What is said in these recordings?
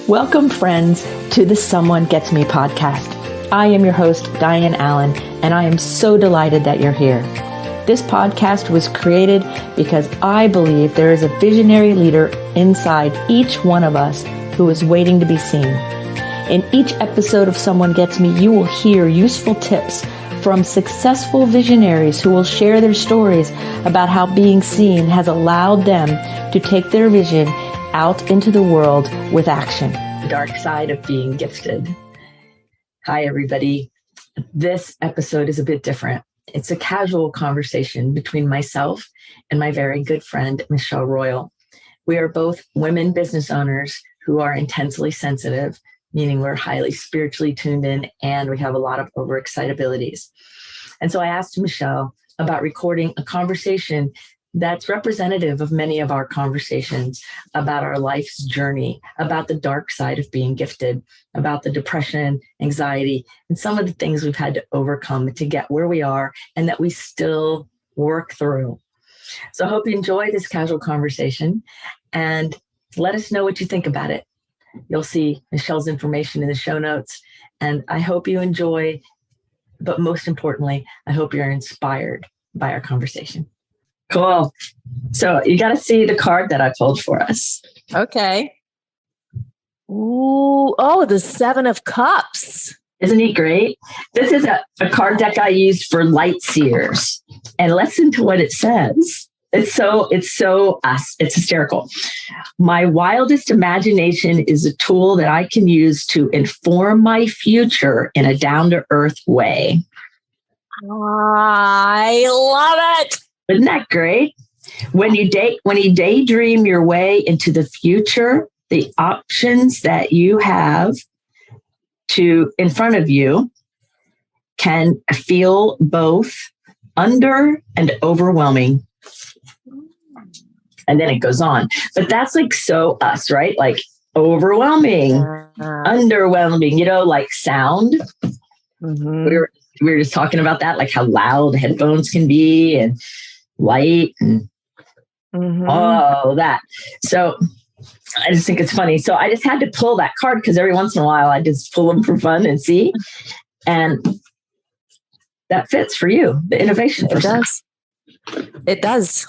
Welcome, friends, to the Someone Gets Me podcast. I am your host, Dianne Allen, and I am so delighted that you're here. This podcast was created because I believe there is a visionary leader inside each one of us who is waiting to be seen. In each episode of Someone Gets Me, you will hear useful tips from successful visionaries who will share their stories about how being seen has allowed them to take their vision out into the world with action. The dark side of being gifted. Hi, everybody. This episode is a bit different. It's a casual conversation between myself and my very good friend, Michelle Royal. We are both women business owners who are intensely sensitive, meaning we're highly spiritually tuned in and we have a lot of overexcitabilities. And so I asked Michelle about recording a conversation that's representative of many of our conversations about our life's journey, about the dark side of being gifted, about the depression, anxiety, and some of the things we've had to overcome to get where we are and that we still work through. So I hope you enjoy this casual conversation and let us know what you think about it. You'll see Michelle's information in the show notes, and I hope you enjoy, but most importantly, I hope you're inspired by our conversation. Cool. So you got to see the card that I pulled for us. Okay. Ooh, oh, the Seven of Cups. Isn't he great? This is a card deck I used for light seers. And listen to what it says. It's so us. It's hysterical. My wildest imagination is a tool that I can use to inform my future in a down-to-earth way. I love it. Isn't that great? When you daydream your way into the future, the options that you have in front of you can feel both under and overwhelming. And then it goes on. But that's like so us, right? Like overwhelming, underwhelming, like sound. Mm-hmm. We were just talking about that, like how loud headphones can be and light and all that. So I just think it's funny. So I just had to pull that card because every once in a while I just pull them for fun and see. And that fits for you, the innovation person. It does.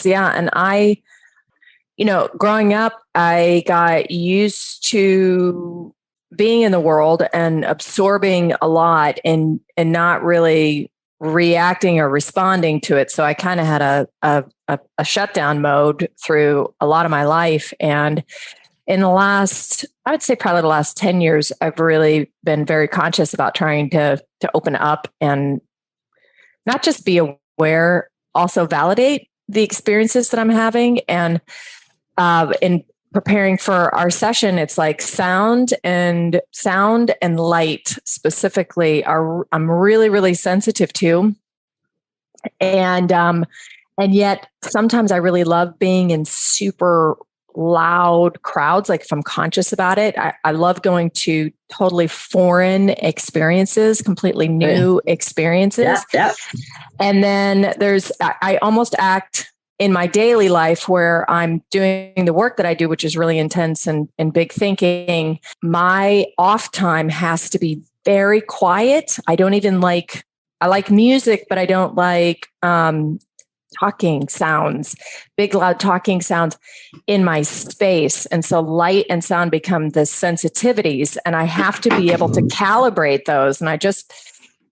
Yeah. And I, growing up, I got used to being in the world and absorbing a lot and not really reacting or responding to it. So I kind of had a shutdown mode through a lot of my life. And in the last, I would say probably the last 10 years, I've really been very conscious about trying to open up and not just be aware, also validate the experiences that I'm having. And in preparing for our session, it's like sound and light specifically I'm really, really sensitive to. And yet sometimes I really love being in super loud crowds. Like if I'm conscious about it, I love going to totally foreign experiences, completely new experiences. Yeah. And then I almost act in my daily life where I'm doing the work that I do, which is really intense and big thinking. My off time has to be very quiet. I like music, but I don't like talking sounds, big, loud talking sounds in my space. And so light and sound become the sensitivities, and I have to be able to calibrate those. And I just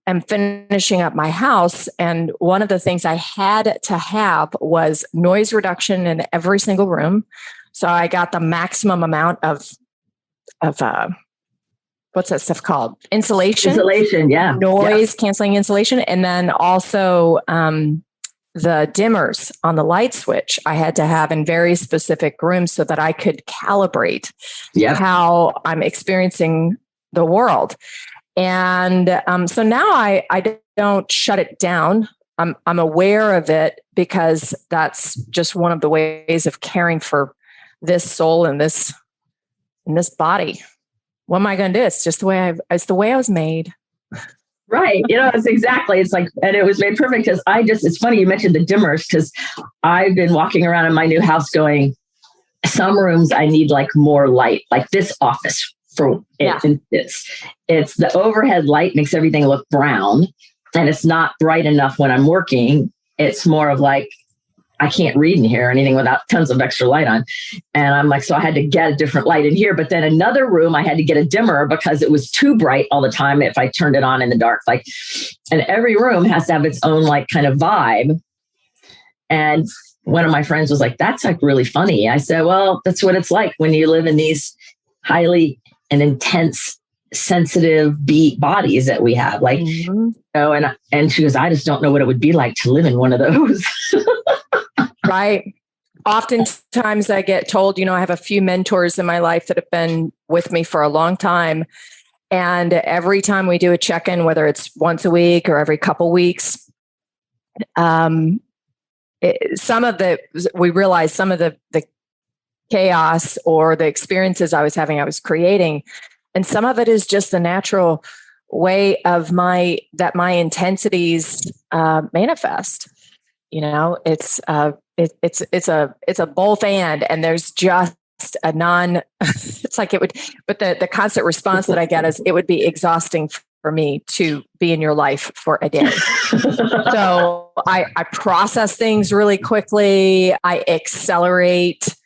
am finishing up my house. And one of the things I had to have was noise reduction in every single room. So I got the maximum amount of what's that stuff called? Insulation, yeah. Noise canceling insulation. And then also the dimmers on the light switch I had to have in very specific rooms so that I could calibrate how I'm experiencing the world. And so now I don't shut it down. I'm aware of it because that's just one of the ways of caring for this soul and this body. What am I going to do? It's just the way I was made. Right. It's like, and it was made perfect because it's funny you mentioned the dimmers because I've been walking around in my new house going, some rooms I need like more light, like this office for it. Yeah. It's the overhead light makes everything look brown, and it's not bright enough when I'm working. It's more of like, I can't read in here or anything without tons of extra light on. And I'm like, so I had to get a different light in here. But then another room, I had to get a dimmer because it was too bright all the time if I turned it on in the dark. Like, and every room has to have its own like kind of vibe. And one of my friends was like, that's like really funny. I said, well, that's what it's like when you live in these highly and intense, sensitive bodies that we have. Like, and she goes, I just don't know what it would be like to live in one of those. Right. Oftentimes I get told, I have a few mentors in my life that have been with me for a long time. And every time we do a check-in, whether it's once a week or every couple weeks, we realize some of the chaos or the experiences I was having, I was creating. And some of it is just the natural way of my intensities manifest. It's a both and there's just a it's like it would, but the constant response that I get is it would be exhausting for me to be in your life for a day. So I process things really quickly. I accelerate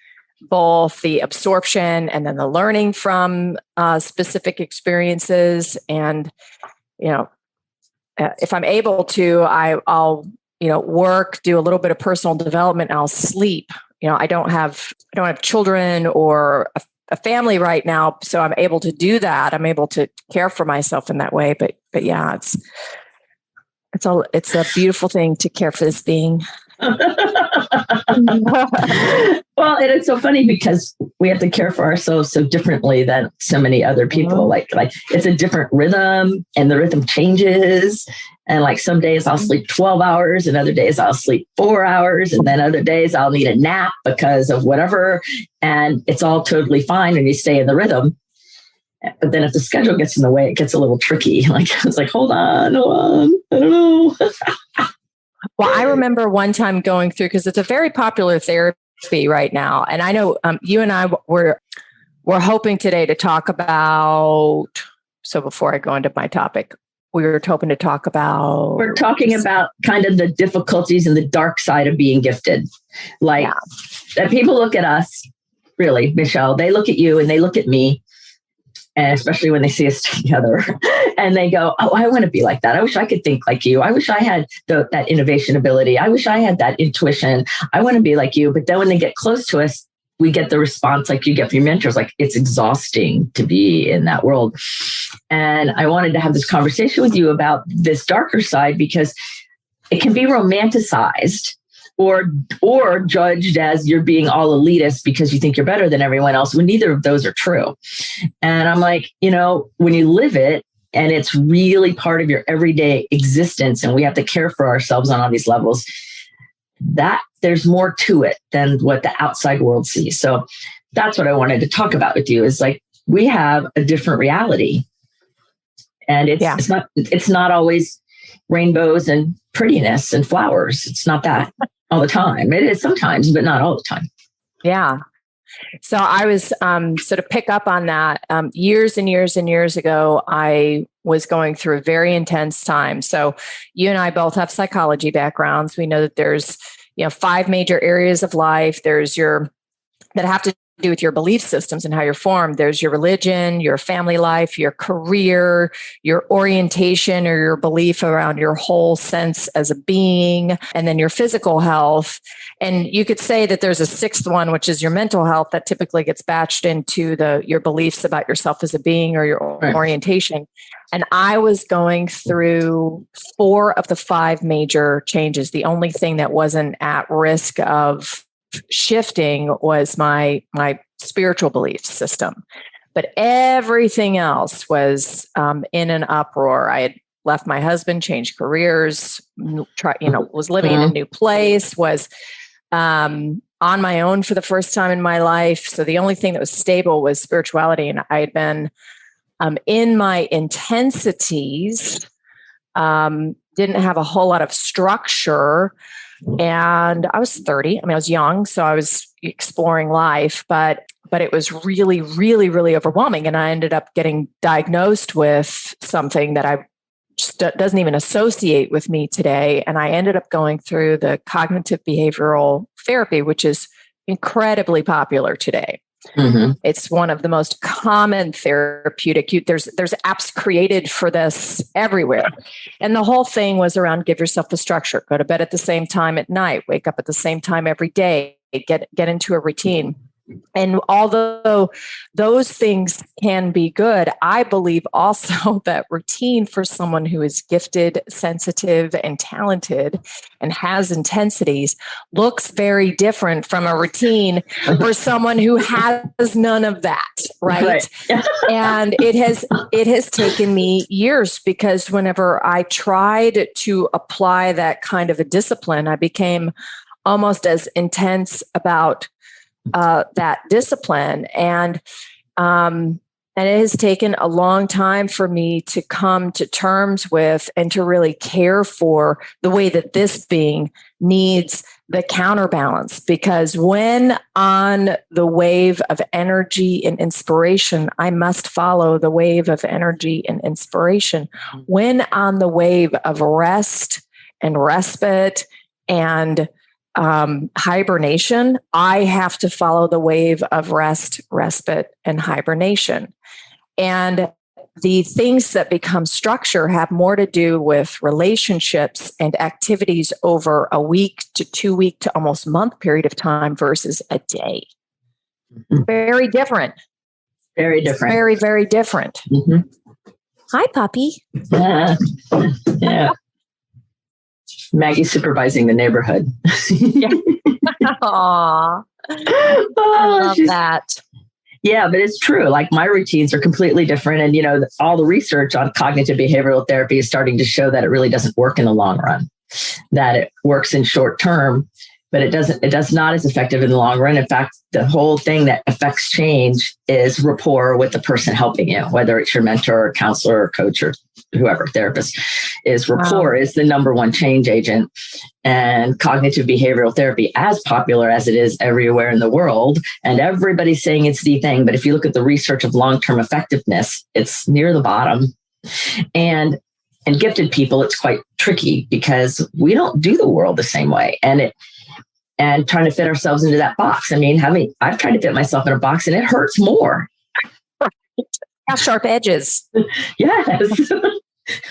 both the absorption and then the learning from specific experiences. And, if I'm able to, I'll work, do a little bit of personal development, and I'll sleep. I don't have children or a family right now, so I'm able to do that. I'm able to care for myself in that way. But yeah, it's a beautiful thing to care for this being. Well, and it's so funny because we have to care for ourselves so differently than so many other people. Like it's a different rhythm, and the rhythm changes. And like some days I'll sleep 12 hours, and other days I'll sleep 4 hours, and then other days I'll need a nap because of whatever. And it's all totally fine when you stay in the rhythm. But then if the schedule gets in the way, it gets a little tricky. Like it's like, hold on, I don't know. Well, I remember one time going through, because it's a very popular therapy right now. And I know you and I were hoping today to talk about, so before I go into my topic, we're talking about kind of the difficulties and the dark side of being gifted. Like that people look at us, really, Michelle, they look at you and they look at me. And especially when they see us together and they go, oh, I want to be like that. I wish I could think like you. I wish I had that innovation ability. I wish I had that intuition. I want to be like you. But then when they get close to us, we get the response like you get from your mentors, like it's exhausting to be in that world. And I wanted to have this conversation with you about this darker side because it can be romanticized or judged as you're being all elitist because you think you're better than everyone else, when neither of those are true. And I'm like, when you live it and it's really part of your everyday existence, and we have to care for ourselves on all these levels, that there's more to it than what the outside world sees. So that's what I wanted to talk about with you, is like, we have a different reality, and it's not always rainbows and prettiness and flowers. It's not that all the time. It is sometimes, but not all the time. Yeah. So I was sort of pick up on that. Years and years and years ago, I was going through a very intense time. So you and I both have psychology backgrounds. We know that there's 5 major areas of life. There's that have to do with your belief systems and how you're formed. There's your religion, your family life, your career, your orientation or your belief around your whole sense as a being, and then your physical health. And you could say that there's a 6th one, which is your mental health, that typically gets batched into your beliefs about yourself as a being or your orientation. And I was going through 4 of the 5 major changes. The only thing that wasn't at risk of shifting was my spiritual belief system, but everything else was in an uproar. I had left my husband, changed careers, was living in a new place, was on my own for the first time in my life. So the only thing that was stable was spirituality, and I had been in my intensities, didn't have a whole lot of structure. And I was 30. I mean, I was young, so I was exploring life, but it was really, really, really overwhelming. And I ended up getting diagnosed with something that I just doesn't even associate with me today. And I ended up going through the cognitive behavioral therapy, which is incredibly popular today. Mm-hmm. It's one of the most common therapeutic. There's apps created for this everywhere. And the whole thing was around give yourself the structure, go to bed at the same time at night, wake up at the same time every day, get into a routine. And although those things can be good, I believe also that routine for someone who is gifted, sensitive, and talented and has intensities looks very different from a routine for someone who has none of that, right? And it has taken me years, because whenever I tried to apply that kind of a discipline, I became almost as intense about that discipline. And it has taken a long time for me to come to terms with and to really care for the way that this being needs the counterbalance. Because when on the wave of energy and inspiration, I must follow the wave of energy and inspiration. When on the wave of rest and respite and hibernation, I have to follow the wave of rest, respite, and hibernation. And the things that become structure have more to do with relationships and activities over a week to 2 week to almost month period of time versus a day. Very different. Very different. Very, very different. Mm-hmm. Hi, puppy. Yeah. Maggie's supervising the neighborhood. Aww. I love that. Yeah, but it's true. Like, my routines are completely different. And, all the research on cognitive behavioral therapy is starting to show that it really doesn't work in the long run, that it works in short term, but it does not as effective in the long run. In fact, the whole thing that affects change is rapport with the person helping you, whether it's your mentor or counselor or coach or whoever, therapist, is rapport is the number one change agent. And cognitive behavioral therapy, as popular as it is everywhere in the world, and everybody's saying it's the thing, but if you look at the research of long-term effectiveness, it's near the bottom. And gifted people, it's quite tricky because we don't do the world the same way. And trying to fit ourselves into that box. I mean, I've tried to fit myself in a box and it hurts more. Right. Have sharp edges. Yes.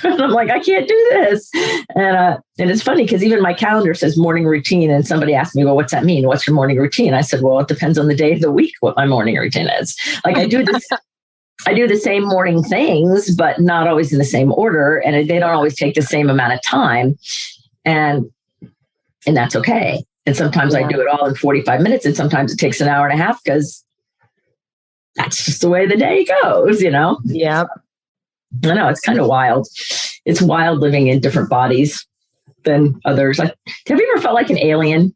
And I'm like, I can't do this. And it's funny because even my calendar says morning routine. And somebody asked me, well, what's that mean? What's your morning routine? I said, well, it depends on the day of the week, what my morning routine is. Like, I do the same morning things, but not always in the same order. And they don't always take the same amount of time. And that's okay. And sometimes I do it all in 45 minutes, and sometimes it takes an hour and a half because that's just the way the day goes, Yep. I know, it's kind of wild. It's wild living in different bodies than others. Have you ever felt like an alien?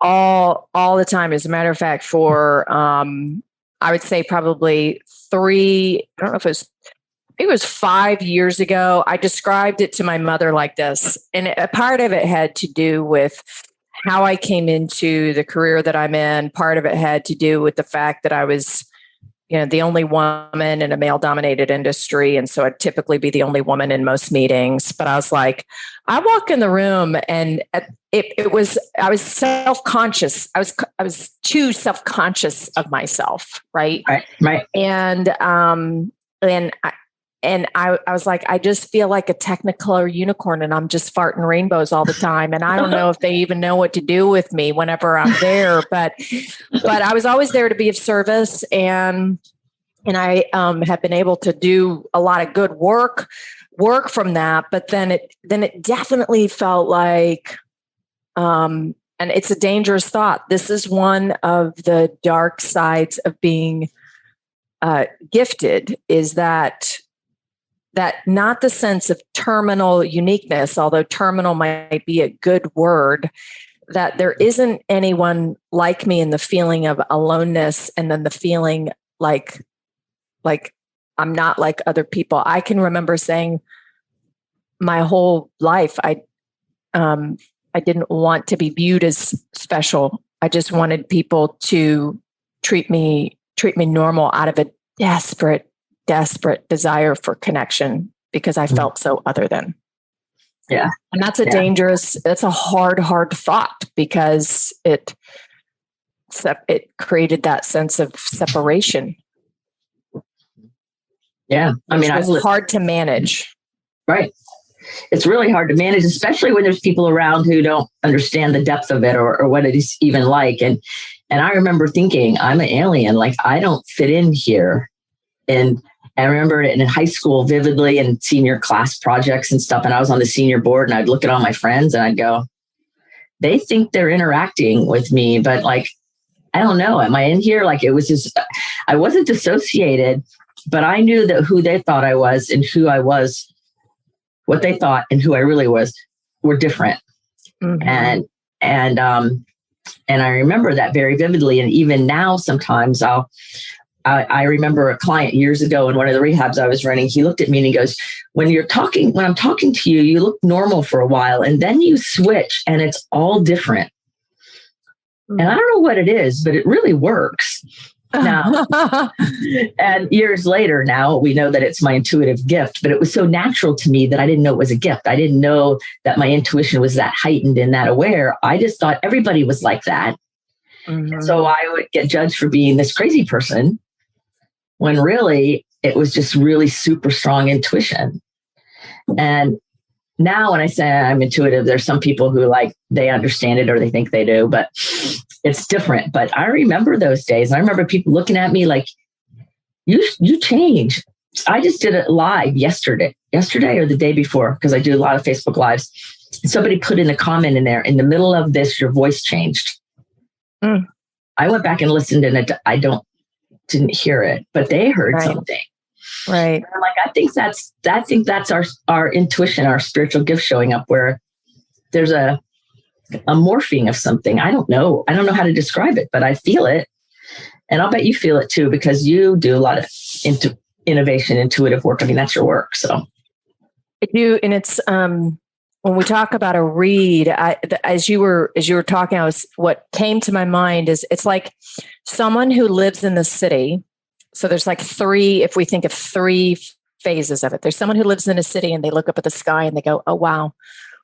All the time. As a matter of fact, for I would say probably I don't know if it was 5 years ago. I described it to my mother like this, and a part of it had to do with how I came into the career that I'm in. Part of it had to do with the fact that I was, the only woman in a male-dominated industry. And so I'd typically be the only woman in most meetings. But I was like, I walk in the room and I was self-conscious. I was too self-conscious of myself. Right. And I was like, I just feel like a Technicolor unicorn and I'm just farting rainbows all the time. And I don't know if they even know what to do with me whenever I'm there, but I was always there to be of service. And I have been able to do a lot of good work from that. But then it definitely felt like, and it's a dangerous thought. This is one of the dark sides of being gifted, is that not the sense of terminal uniqueness, although terminal might be a good word, that there isn't anyone like me in the feeling of aloneness, and then the feeling like I'm not like other people. I can remember saying my whole life, I didn't want to be viewed as special. I just wanted people to treat me normal out of a desperate desire for connection because I felt so other than. Yeah. And that's that's a hard thought because it created that sense of separation. Yeah. I mean, it's hard to manage. Right. It's really hard to manage, especially when there's people around who don't understand the depth of it or what it is even like. And I remember thinking, I'm an alien, like I don't fit in here. And I remember it in high school vividly and senior class projects and stuff. And I was on the senior board and I'd look at all my friends and I'd go, they think they're interacting with me, but like, I don't know. Am I in here? Like it was just, I wasn't dissociated, but I knew that who they thought I was and who I was, what they thought and who I really was were different. Mm-hmm. And I remember that very vividly. And even now, sometimes I remember a client years ago in one of the rehabs I was running, he looked at me and he goes, when I'm talking to you, you look normal for a while and then you switch and it's all different. Mm-hmm. And I don't know what it is, but it really works. Now, and years later, now we know that it's my intuitive gift, but it was so natural to me that I didn't know it was a gift. I didn't know that my intuition was that heightened and that aware. I just thought everybody was like that. Mm-hmm. And so I would get judged for being this crazy person when really it was just really super strong intuition. And now when I say I'm intuitive, there's some people who like, they understand it or they think they do, but it's different. But I remember those days. I remember people looking at me like, you change. I just did it live yesterday or the day before, because I do a lot of Facebook Lives. Somebody put in a comment in there, in the middle of this, your voice changed. Mm. I went back and listened and I didn't hear it, but they heard something. Right. And I'm like, I think that's our intuition, our spiritual gift showing up, where there's a morphing of something. I don't know how to describe it, but I feel it. And I'll bet you feel it too, because you do a lot of innovation, intuitive work. I mean, that's your work. So I do. And it's, when we talk about a read, as you were talking, what came to my mind is it's like someone who lives in the city. So there's like if we think of three phases of it, there's someone who lives in a city and they look up at the sky and they go, oh, wow,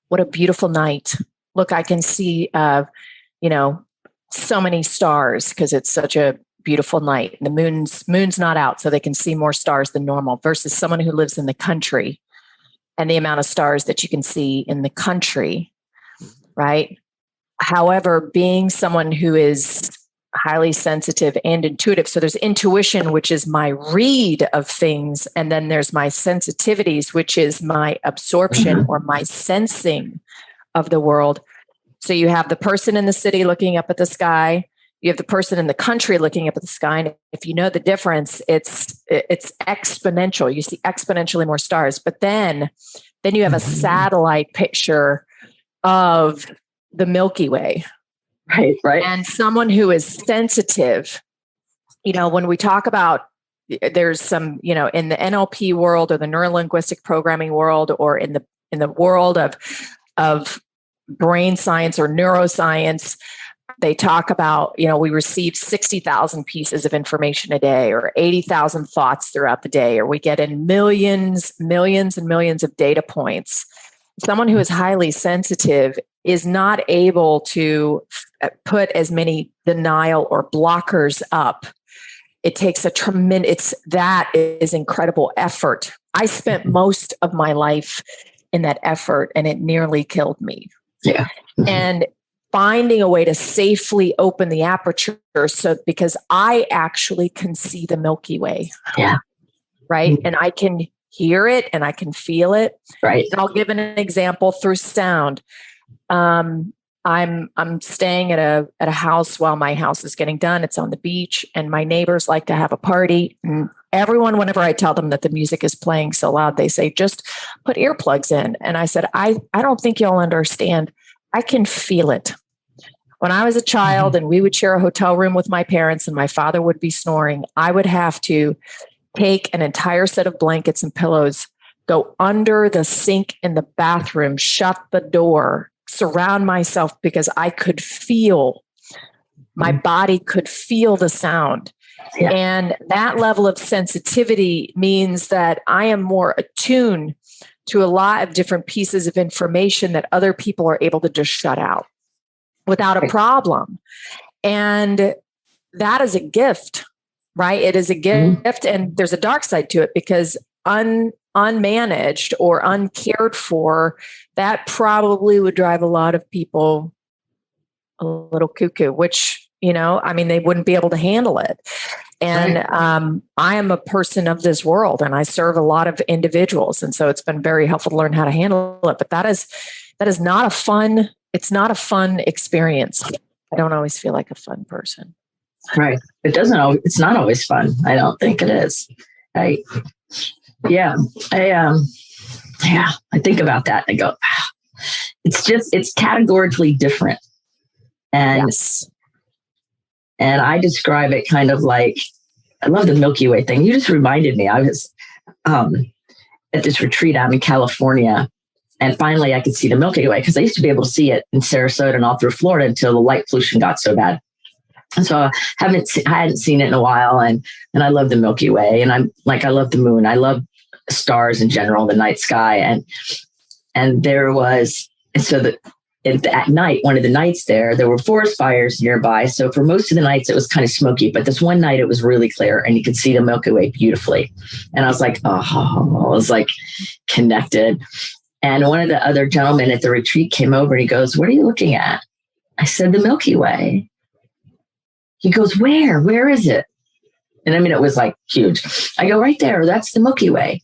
what a beautiful night. Look, I can see, so many stars because it's such a beautiful night. And the moon's not out, so they can see more stars than normal, versus someone who lives in the country and the amount of stars that you can see in the country, right? However, being someone who is highly sensitive and intuitive, so there's intuition, which is my read of things, and then there's my sensitivities, which is my absorption or my sensing of the world. So you have the person in the city looking up at the sky. You have the person in the country looking up at the sky. And if you know the difference, it's exponential. You see exponentially more stars. But then you have a satellite picture of the Milky Way. Right. And someone who is sensitive, when we talk about, there's some, in the NLP world or the neuro-linguistic programming world, or in the world of brain science or neuroscience, they talk about, we receive 60,000 pieces of information a day, or 80,000 thoughts throughout the day, or we get in millions and millions of data points. Someone who is highly sensitive is not able to put as many denial or blockers up. It takes that is incredible effort. I spent most of my life in that effort, and it nearly killed me. Yeah. And finding a way to safely open the aperture, because I actually can see the Milky Way. Yeah. Right. And I can hear it and I can feel it. Right. And I'll give an example through sound. I'm staying at a house while my house is getting done. It's on the beach, and my neighbors like to have a party. And everyone, whenever I tell them that the music is playing so loud, they say, just put earplugs in. And I said, I don't think y'all understand. I can feel it. When I was a child and we would share a hotel room with my parents and my father would be snoring, I would have to take an entire set of blankets and pillows, go under the sink in the bathroom, shut the door, surround myself because I could feel, my body could feel the sound. Yeah. And that level of sensitivity means that I am more attuned to a lot of different pieces of information that other people are able to just shut out without a problem. And that is a gift, right? It is a gift. And there's a dark side to it because unmanaged or uncared for, that probably would drive a lot of people a little cuckoo, which, they wouldn't be able to handle it. And I am a person of this world and I serve a lot of individuals. And so it's been very helpful to learn how to handle it. But that is not it's not a fun experience. I don't always feel like a fun person. Right. It's not always fun. I don't think it is. I think about that and I go, it's categorically different. And yes. And I describe it kind of like, I love the Milky Way thing. You just reminded me. I was at this retreat out in California, and finally I could see the Milky Way because I used to be able to see it in Sarasota and all through Florida until the light pollution got so bad. And so I hadn't seen it in a while, and I love the Milky Way, and I love the moon. I love stars in general, the night sky, and at night, one of the nights there were forest fires nearby. So for most of the nights, it was kind of smoky. But this one night, it was really clear and you could see the Milky Way beautifully. And I was like, I was like connected. And one of the other gentlemen at the retreat came over and he goes, "What are you looking at?" I said, "The Milky Way." He goes, "Where? Where is it?" And it was like huge. I go, "Right there. That's the Milky Way."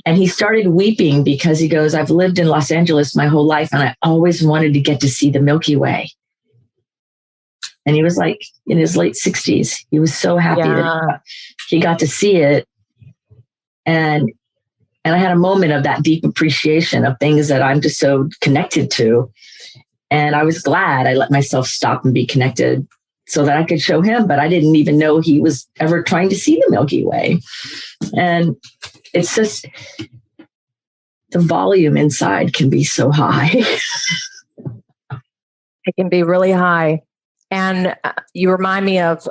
And he started weeping because he goes, "I've lived in Los Angeles my whole life and I always wanted to get to see the Milky Way." And he was like in his late 60s. He was so happy that he got to see it. And I had a moment of that deep appreciation of things that I'm just so connected to. And I was glad I let myself stop and be connected so that I could show him, but I didn't even know he was ever trying to see the Milky Way. And it's just, the volume inside can be so high. It can be really high. And you remind me of,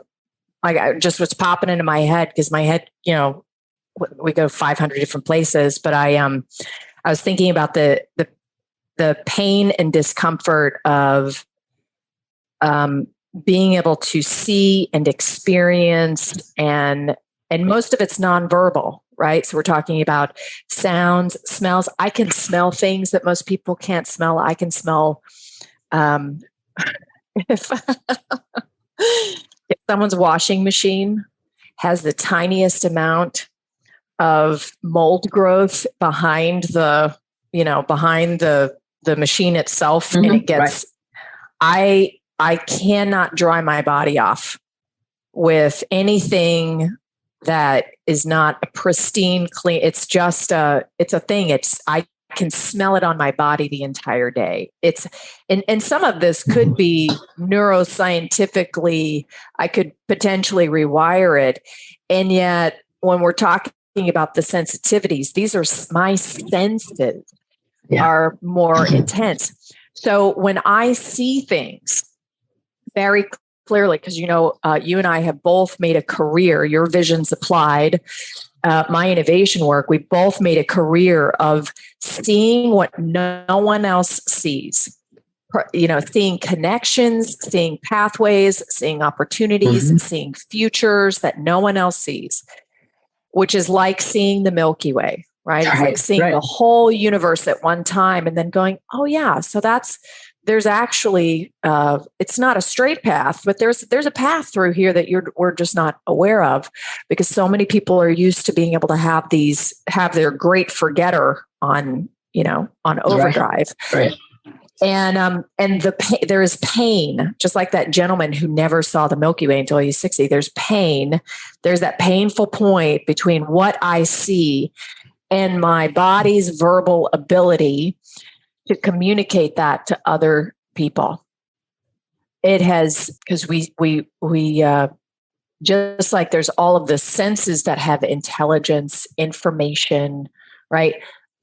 like, just what's popping into my head, because my head, we go 500 different places, but I was thinking about the pain and discomfort of being able to see and experience, and most of it's nonverbal, right? So we're talking about sounds, smells. I can smell things that most people can't smell. I can smell if someone's washing machine has the tiniest amount of mold growth behind the machine itself, and it gets, I cannot dry my body off with anything that is not a pristine, clean. It's just it's a thing. I can smell it on my body the entire day. And some of this could be neuroscientifically, I could potentially rewire it. And yet when we're talking about the sensitivities, these are my senses are more intense. So when I see things very clearly, because you and I have both made a career, your vision's applied, my innovation work, we both made a career of seeing what no one else sees. Seeing connections, seeing pathways, seeing opportunities, seeing futures that no one else sees, which is like seeing the Milky Way, right? It's like seeing the whole universe at one time and then going, oh yeah, so there's actually, it's not a straight path, but there's a path through here that we're just not aware of, because so many people are used to being able to have their great forgetter on overdrive. Right. And there is pain, just like that gentleman who never saw the Milky Way until he's 60. There's pain. There's that painful point between what I see and my body's verbal ability to communicate that to other people. It has, because we just like there's all of the senses that have intelligence, information, right?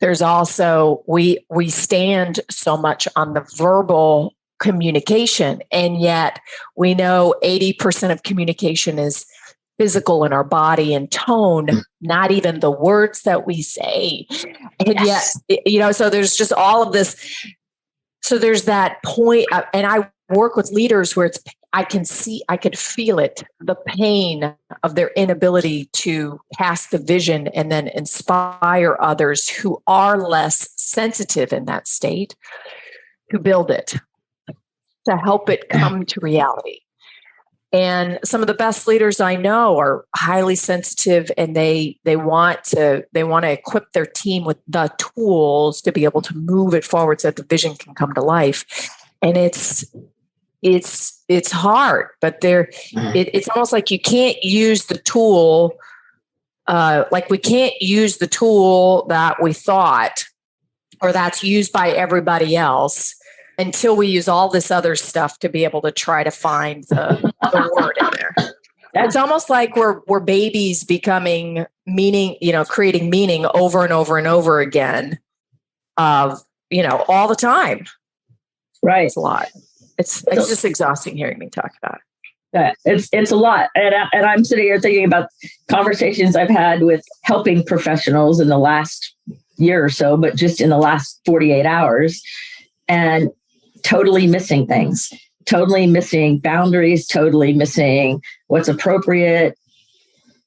there's also, we stand so much on the verbal communication, and yet we know 80% of communication is physical in our body and tone, not even the words that we say. And Yes. yet, so there's just all of this. So there's that point, and I work with leaders where I could feel it, the pain of their inability to pass the vision and then inspire others who are less sensitive in that state to build it, to help it come to reality. And some of the best leaders I know are highly sensitive, and they want to equip their team with the tools to be able to move it forward so that the vision can come to life. And it's hard, but it's almost like you can't use the tool. Like we can't use the tool that we thought, or that's used by everybody else, until we use all this other stuff to be able to try to find the word in there. It's almost like we're babies becoming meaning, creating meaning over and over and over again, all the time. Right. It's a lot. It's just exhausting hearing me talk about it. It's a lot. And I'm sitting here thinking about conversations I've had with helping professionals in the last year or so, but just in the last 48 hours, and totally missing things, totally missing boundaries, totally missing what's appropriate,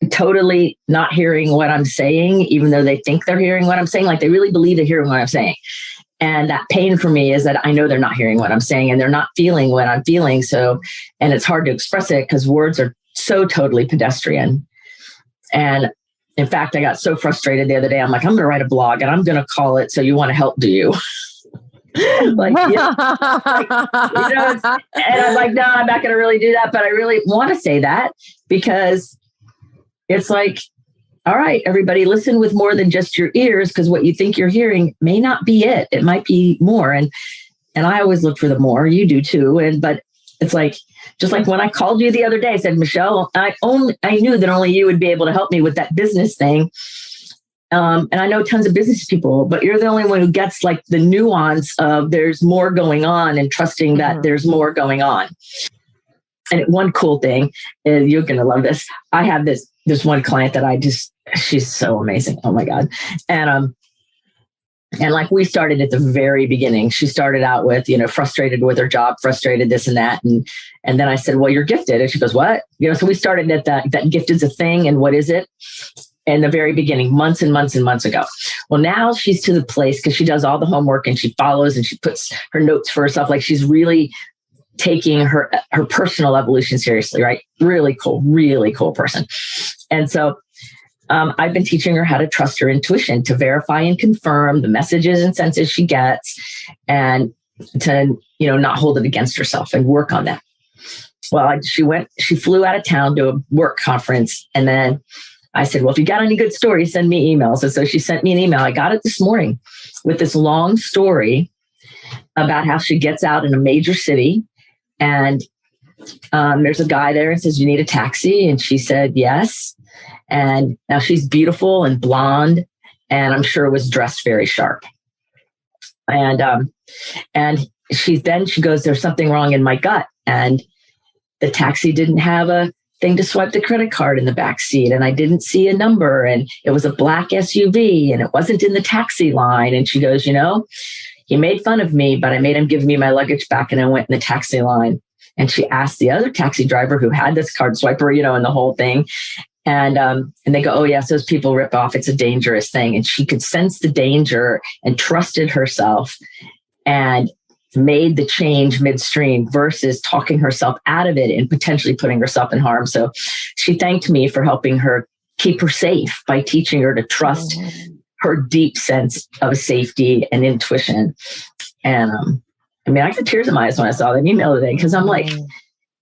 totally not hearing what I'm saying, even though they think they're hearing what I'm saying. Like they really believe they're hearing what I'm saying. And that pain for me is that I know they're not hearing what I'm saying, and they're not feeling what I'm feeling. So, and it's hard to express it because words are so totally pedestrian. And in fact, I got so frustrated the other day. I'm like, I'm going to write a blog and I'm going to call it "So You Want to Help, Do You?" And I'm like, no, I'm not going to really do that. But I really want to say that because it's like, all right, everybody, listen with more than just your ears, because what you think you're hearing may not be it. It might be more. And I always look for the more. You do too. But it's like, just like when I called you the other day, I said, Michelle, I knew that only you would be able to help me with that business thing. And I know tons of business people, but you're the only one who gets like the nuance of there's more going on and trusting that there's more going on. And one cool thing is, you're going to love this. I have this one client that she's so amazing. Oh my God. And like we started at the very beginning. She started out with, frustrated with her job, frustrated this and that. And then I said, well, you're gifted. And she goes, what? So we started at that gift is a thing. And what is it? In the very beginning, months and months and months ago. Well, now she's to the place because she does all the homework and she follows and she puts her notes for herself. Like she's really taking her personal evolution seriously, right? Really cool person. And so I've been teaching her how to trust her intuition, to verify and confirm the messages and senses she gets, and to, not hold it against herself and work on that. Well, she flew out of town to a work conference, and then I said, well, if you got any good stories, send me emails. And so she sent me an email. I got it this morning with this long story about how she gets out in a major city, and there's a guy there and says, you need a taxi? And she said, yes. And now she's beautiful and blonde, and I'm sure was dressed very sharp. And she goes, there's something wrong in my gut. And the taxi didn't have a thing to swipe the credit card in the back seat, and I didn't see a number, and it was a black SUV, and it wasn't in the taxi line. And she goes, he made fun of me, but I made him give me my luggage back, and I went in the taxi line. And she asked the other taxi driver who had this card swiper, and the whole thing. And they go, oh yes, those people rip off. It's a dangerous thing. And she could sense the danger and trusted herself and made the change midstream versus talking herself out of it and potentially putting herself in harm. So she thanked me for helping her keep her safe by teaching her to trust her deep sense of safety and intuition. And I got tears in my eyes when I saw that email today, because I'm like,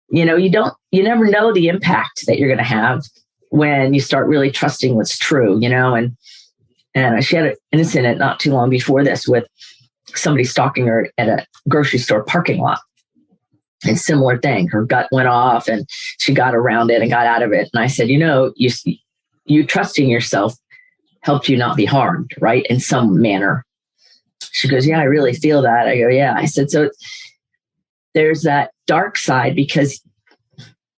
you never know the impact that you're going to have when you start really trusting what's true, and she had an incident not too long before this with somebody stalking her at a grocery store parking lot. And similar thing, her gut went off and she got around it and got out of it. And I said, you trusting yourself helped you not be harmed, right? In some manner. She goes, yeah, I really feel that. I go, yeah. I said, so there's that dark side, because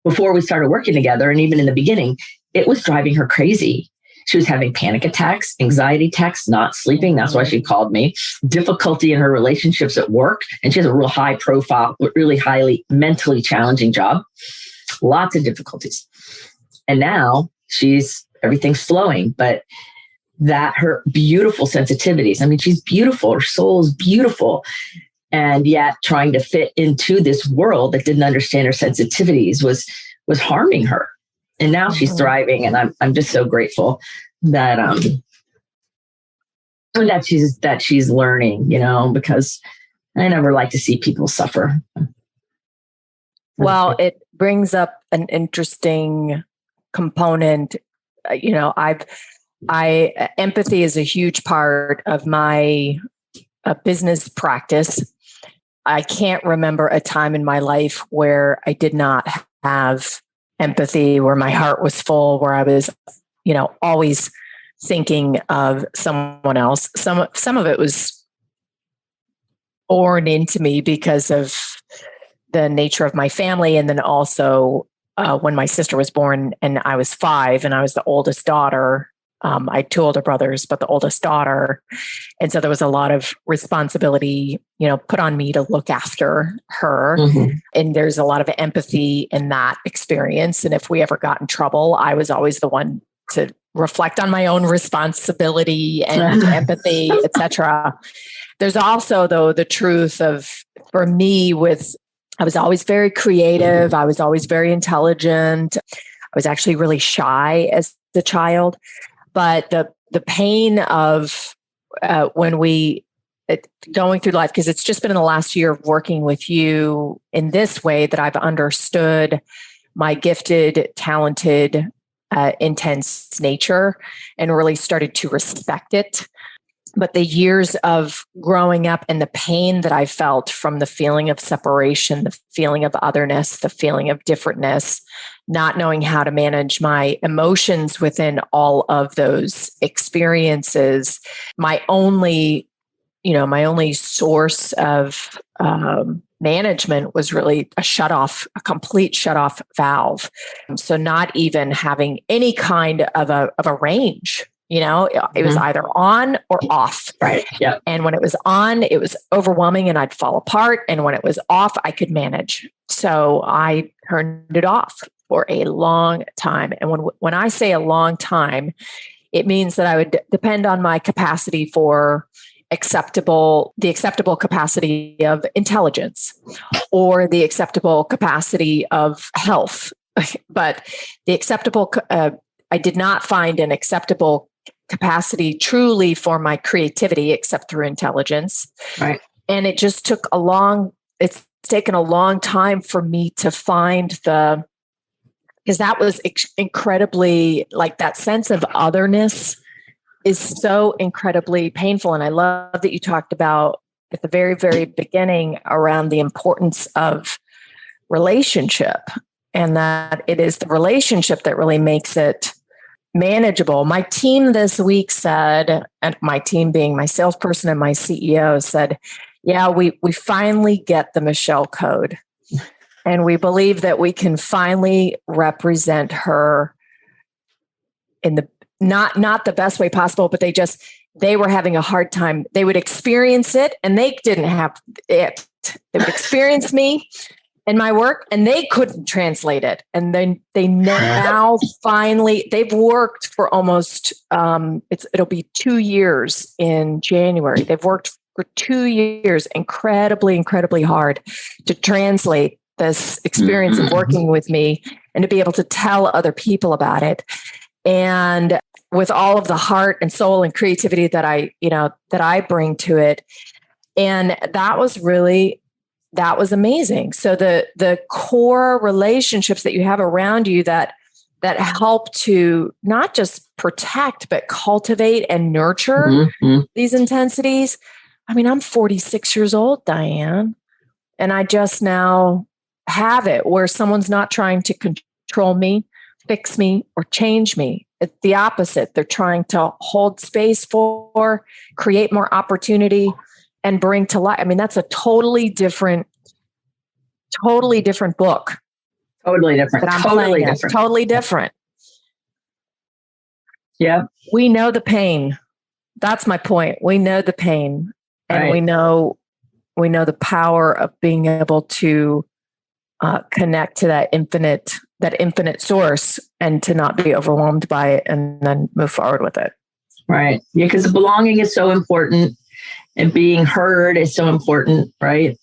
before we started working together, and even in the beginning, it was driving her crazy. She was having panic attacks, anxiety attacks, not sleeping. That's why she called me. Difficulty in her relationships at work. And she has a real high profile, really highly mentally challenging job. Lots of difficulties. And now everything's flowing, but that her beautiful sensitivities. I mean, she's beautiful. Her soul is beautiful. And yet trying to fit into this world that didn't understand her sensitivities was harming her. And now she's thriving. And I'm just so grateful that she's learning, because I never like to see people suffer. Well, it brings up an interesting component. Empathy is a huge part of my business practice. I can't remember a time in my life where I did not have empathy, where my heart was full, where I was, always thinking of someone else. Some of it was born into me because of the nature of my family. And then also when my sister was born and I was 5 and I was the oldest daughter, I had 2 older brothers, but the oldest daughter. And so there was a lot of responsibility, put on me to look after her. Mm-hmm. And there's a lot of empathy in that experience. And if we ever got in trouble, I was always the one to reflect on my own responsibility and empathy, etc. There's also, though, the truth of, for me, I was always very creative. I was always very intelligent. I was actually really shy as a child. But the pain of when going through life, because it's just been in the last year of working with you in this way that I've understood my gifted, talented, intense nature and really started to respect it. But the years of growing up and the pain that I felt from the feeling of separation, the feeling of otherness, the feeling of differentness, not knowing how to manage my emotions within all of those experiences, my only source of management was really a complete shut-off valve. So not even having any kind of a range. It was either on or off. Right. Yeah. And when it was on, it was overwhelming and I'd fall apart. And when it was off, I could manage. So I turned it off for a long time. And when I say a long time, it means that I would depend on my capacity for the acceptable capacity of intelligence or the acceptable capacity of health. But I did not find an acceptable capacity truly for my creativity except through intelligence. Right. And it just it's taken a long time for me to find because that was incredibly, like, that sense of otherness is so incredibly painful. And I love that you talked about at the very, very beginning around the importance of relationship, and that it is the relationship that really makes it manageable. My team this week said, and my team being my salesperson and my CEO said, yeah, we finally get the Michelle code. And we believe that we can finally represent her in the not the best way possible, but they were having a hard time. They would experience it and they didn't have it. They would experience me and my work and they couldn't translate it. And then they now finally, they've worked for almost, it'll be 2 years in January. They've worked for 2 years, incredibly, incredibly hard to translate this experience of working with me and to be able to tell other people about it. And with all of the heart and soul and creativity that I bring to it. And that was amazing. So the core relationships that you have around you that help to not just protect, but cultivate and nurture these intensities. I mean, I'm 46 years old, Dianne, and I just now have it where someone's not trying to control me. fix me or change me. It's the opposite. They're trying to hold space for, create more opportunity, and bring to life. I mean, that's a totally different book. Totally different. That I'm Totally playing different. Totally different. Yeah. We know the pain. That's my point. We know the pain, and Right. we know the power of being able to connect to that infinite source, and to not be overwhelmed by it, and then move forward with it. Right. Yeah, because belonging is so important, and being heard is so important, right?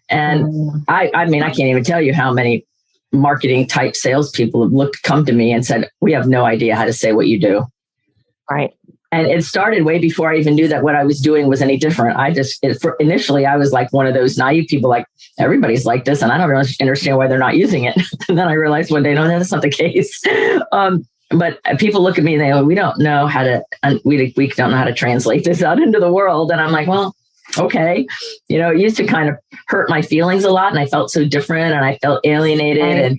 And I mean, I can't even tell you how many marketing type salespeople have come to me and said, "We have no idea how to say what you do." Right. And it started way before I even knew that what I was doing was any different. Initially, I was like one of those naive people, like, everybody's like this, and I don't really understand why they're not using it. And then I realized one day, no, that's not the case. But people look at me and they go, we don't know how to translate this out into the world. And I'm like, well, okay. It used to kind of hurt my feelings a lot, and I felt so different, and I felt alienated. Right.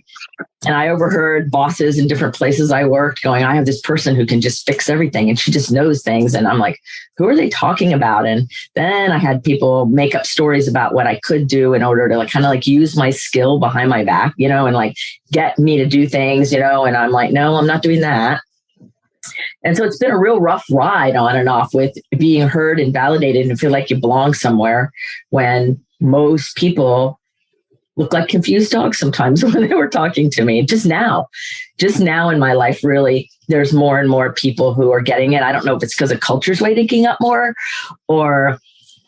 And I overheard bosses in different places I worked going, I have this person who can just fix everything, and she just knows things. And I'm like, who are they talking about? And then I had people make up stories about what I could do in order to kind of use my skill behind my back, and get me to do things, and I'm like, no, I'm not doing that. And so it's been a real rough ride on and off with being heard and validated and feel like you belong somewhere, when most people look like confused dogs sometimes when they were talking to me. Just now in my life, really, there's more and more people who are getting it. I don't know if it's because of culture's waking up more, or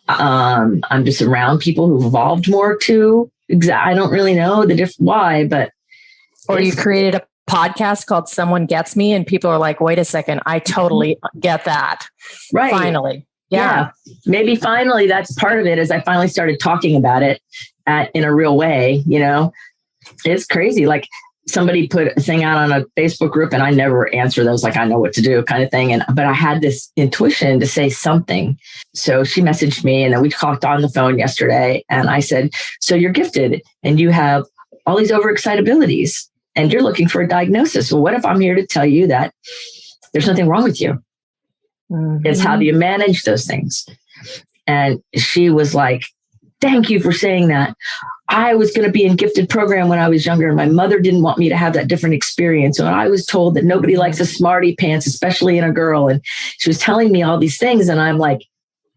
I'm just around people who've evolved more too. I don't really know why, but. Or you created a podcast called Someone Gets Me, and people are like, wait a second, I totally get that. Right. Finally. Yeah. Maybe finally that's part of it, is I finally started talking about it in a real way. It's crazy. Like, somebody put a thing out on a Facebook group, and I never answer those, like I know what to do kind of thing. But I had this intuition to say something. So she messaged me, and then we talked on the phone yesterday, and I said, so you're gifted and you have all these overexcitabilities, and you're looking for a diagnosis. Well, what if I'm here to tell you that there's nothing wrong with you? Mm-hmm. It's how do you manage those things? And she was like, thank you for saying that. I was going to be in gifted program when I was younger, and my mother didn't want me to have that different experience. So I was told that nobody likes a smarty pants, especially in a girl. And she was telling me all these things. And I'm like,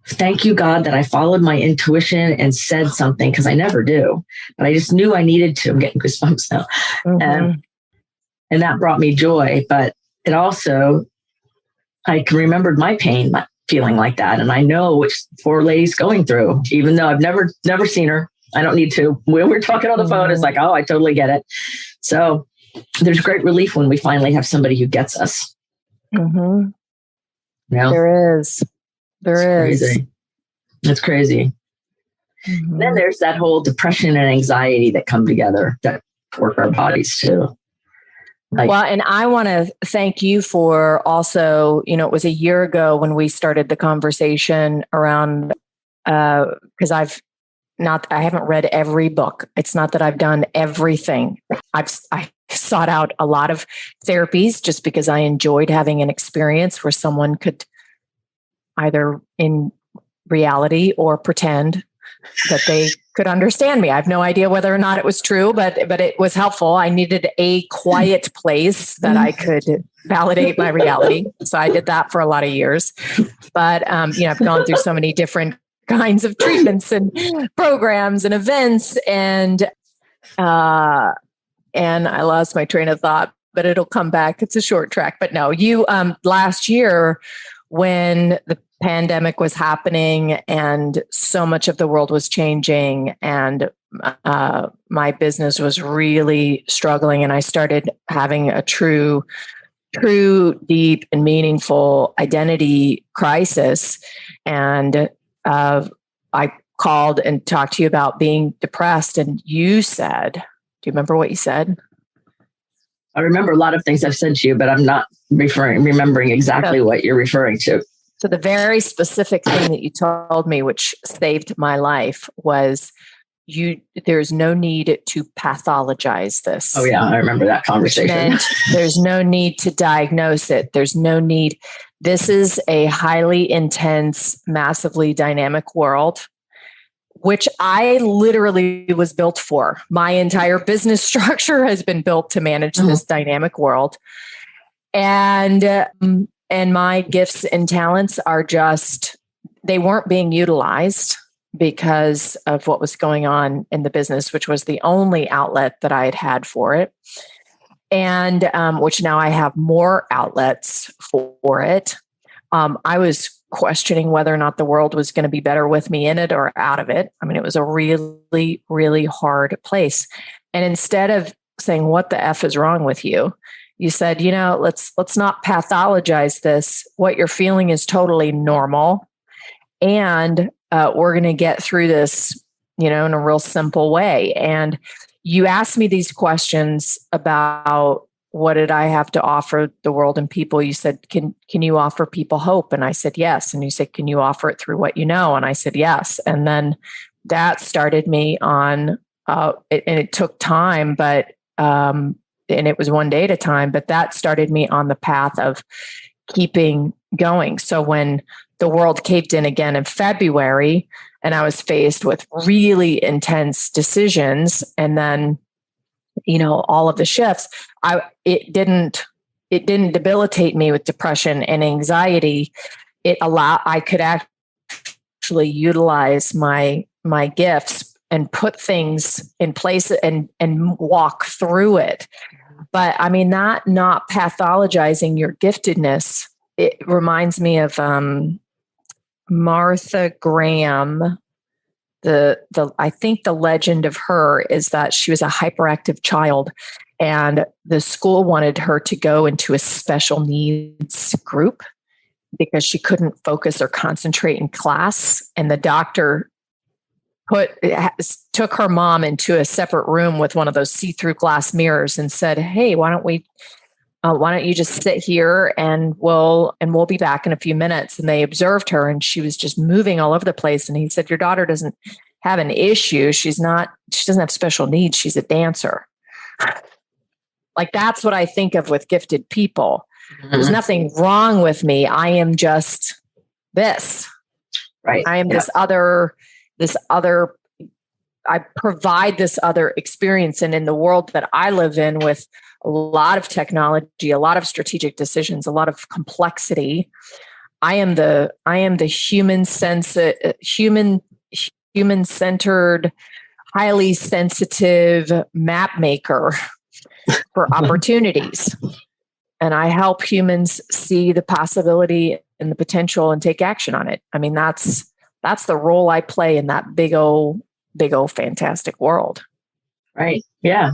thank you, God, that I followed my intuition and said something, because I never do. But I just knew I needed to. I'm getting goosebumps now. Mm-hmm. And that brought me joy. But it also, I can remember my pain, my feeling like that. And I know which poor lady's going through, even though I've never seen her. I don't need to. When we're talking on the phone, it's like, oh, I totally get it. So there's great relief when we finally have somebody who gets us. Mm-hmm. There is. Crazy. It's crazy. Mm-hmm. Then there's that whole depression and anxiety that come together that work our bodies too. Well, and I want to thank you for also, it was a year ago when we started the conversation around, because I haven't read every book. It's not that I've done everything. I sought out a lot of therapies just because I enjoyed having an experience where someone could either in reality or pretend that they could understand me. I have no idea whether or not it was true, but it was helpful. I needed a quiet place that I could validate my reality. So I did that for a lot of years. But I've gone through so many different kinds of treatments and programs and events, and I lost my train of thought, but it'll come back. It's a short track. But no, you last year when the pandemic was happening and so much of the world was changing, and my business was really struggling, and I started having a true, deep and meaningful identity crisis. And I called and talked to you about being depressed, and you said, do you remember what you said? I remember a lot of things I've said to you, but I'm not remembering exactly what you're referring to. So the very specific thing that you told me, which saved my life, was there's no need to pathologize this. Oh yeah, I remember that conversation. There's no need to diagnose it. There's no need. This is a highly intense, massively dynamic world, which I literally was built for. My entire business structure has been built to manage this dynamic world. And my gifts and talents are just, they weren't being utilized because of what was going on in the business, which was the only outlet that I had had for it. And which now I have more outlets for it. I was questioning whether or not the world was going to be better with me in it or out of it. I mean, it was a really, really hard place. And instead of saying, what the F is wrong with you? You said, let's not pathologize this. What you're feeling is totally normal. And we're going to get through this, in a real simple way. And you asked me these questions about what did I have to offer the world and people? You said, can you offer people hope? And I said, yes. And you said, can you offer it through what you know? And I said, yes. And then that started me on, and it took time, but, and it was one day at a time, but that started me on the path of keeping going. So when the world caved in again in February, and I was faced with really intense decisions, and then, all of the shifts, it didn't debilitate me with depression and anxiety. I could actually utilize my gifts and put things in place and walk through it. But I mean, not pathologizing your giftedness. It reminds me of Martha Graham. I think the legend of her is that she was a hyperactive child, and the school wanted her to go into a special needs group because she couldn't focus or concentrate in class. And the doctor took her mom into a separate room with one of those see-through glass mirrors and said, "Hey, why don't you just sit here and we'll be back in a few minutes." And they observed her, and she was just moving all over the place. And he said, "Your daughter doesn't have an issue. She doesn't have special needs. She's a dancer." Like, that's what I think of with gifted people. Mm-hmm. There's nothing wrong with me. I am just this. Right. I am this other, I provide this other experience. And in the world that I live in, with a lot of technology, a lot of strategic decisions, a lot of complexity, I am the human-centered, highly sensitive map maker for opportunities. And I help humans see the possibility and the potential and take action on it. I mean, that's the role I play in that big old fantastic world. Right. Yeah.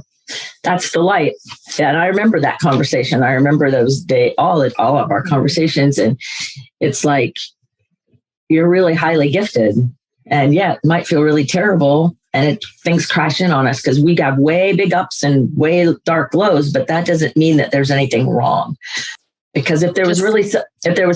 That's the light. Yeah, and I remember that conversation. I remember those days, all of our conversations. And it's like, you're really highly gifted. And yeah, it might feel really terrible, and things crash in on us because we got way big ups and way dark lows, but that doesn't mean that there's anything wrong. Because if there was